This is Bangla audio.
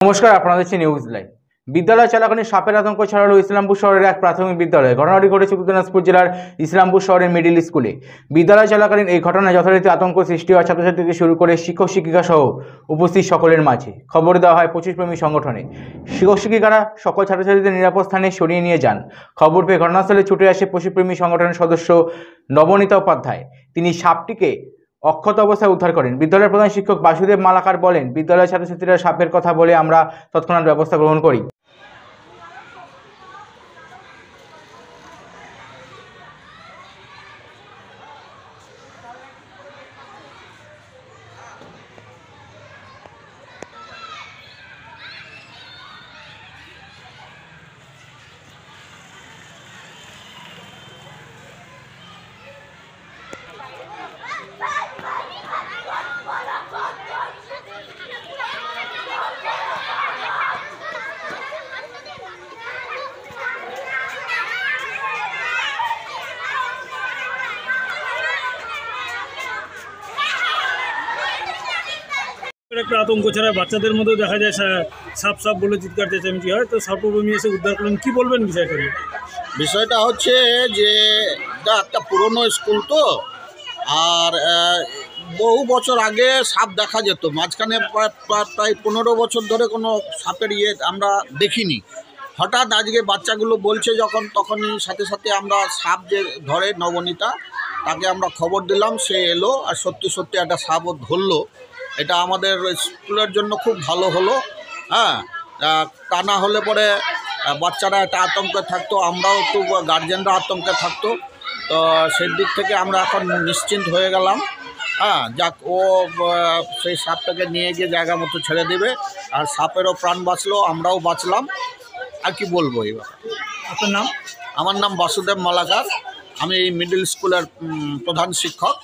নমস্কার, আপনারা দেখছেন নিউজ লাইভ। বিদ্যালয় চলাকালীন সাপের আতঙ্ক ছড়ালো ইসলামপুর শহরের এক প্রাথমিক বিদ্যালয়ে। ঘটনাটি ঘটেছে উত্তর দিনাজপুর জেলার ইসলামপুর শহরের মিডিল স্কুলে। বিদ্যালয় চলাকালীন এই ঘটনায় যথারীতি আতঙ্ক সৃষ্টি হয় ছাত্রছাত্রী থেকে শুরু করে শিক্ষক শিক্ষিকা সহ উপস্থিত সকলের মাঝে। খবর দেওয়া হয় পঁচিশপ্রেমী সংগঠনে। শিক্ষক শিক্ষিকারা সকল ছাত্রছাত্রীদের নিরাপদ স্থানে সরিয়ে নিয়ে যান। খবর পেয়ে ঘটনাস্থলে ছুটে আসে পঁচিশপ্রেমী সংগঠনের সদস্য নবনীতা উপাধ্যায়। তিনি সাপটিকে অক্ষত অবস্থায় উদ্ধার করেন। বিদ্যালয়ের প্রধান শিক্ষক বাসুদেব মালাকার বলেন, বিদ্যালয়ের ছাত্রছাত্রীরা সাপের কথা বলে আমরা তৎক্ষণাৎ ব্যবস্থা গ্রহণ করি। একটা আতঙ্ক ছাড়া বাচ্চাদের মধ্যে দেখা যায় সাপ সাপ বলে চিৎকার চেঁচামেচি হয়, তো সাপকর্মী এসে উদ্ধার করলেন। কি বলবেন বিষয়টা নিয়ে? বিষয়টা হচ্ছে যে এটা একটা পুরনো স্কুল তো, আর বহু বছর আগে সাপ দেখা যেত। মাঝখানে প্রায় 15 বছর ধরে কোনো সাপের আমরা দেখিনি। হঠাৎ আজকে বাচ্চাগুলো বলছে যখন, তখনই সাথে সাথে আমরা সাপ যে ধরে নবনীতা, তাকে আমরা খবর দিলাম। সে এলো আর সত্যি সত্যি একটা সাপও ধরলো। এটা আমাদের স্কুলের জন্য খুব ভালো হলো। হ্যাঁ, তা না হলে পরে বাচ্চারা একটা আতঙ্কে থাকতো, আমরাও একটু গার্জেনরা আতঙ্কে থাকতো। তো সেই দিক থেকে আমরা এখন নিশ্চিন্ত হয়ে গেলাম। হ্যাঁ, যাক, ও সেই সাপটাকে নিয়ে গিয়ে জায়গা মতো ছেড়ে দেবে, আর সাপেরও প্রাণ বাঁচলো, আমরাও বাঁচলাম। আর কি বলবো এবার। আপনার নাম? আমার নাম বাসুদেব মালাকার। আমি এই মিডল স্কুলের প্রধান শিক্ষক।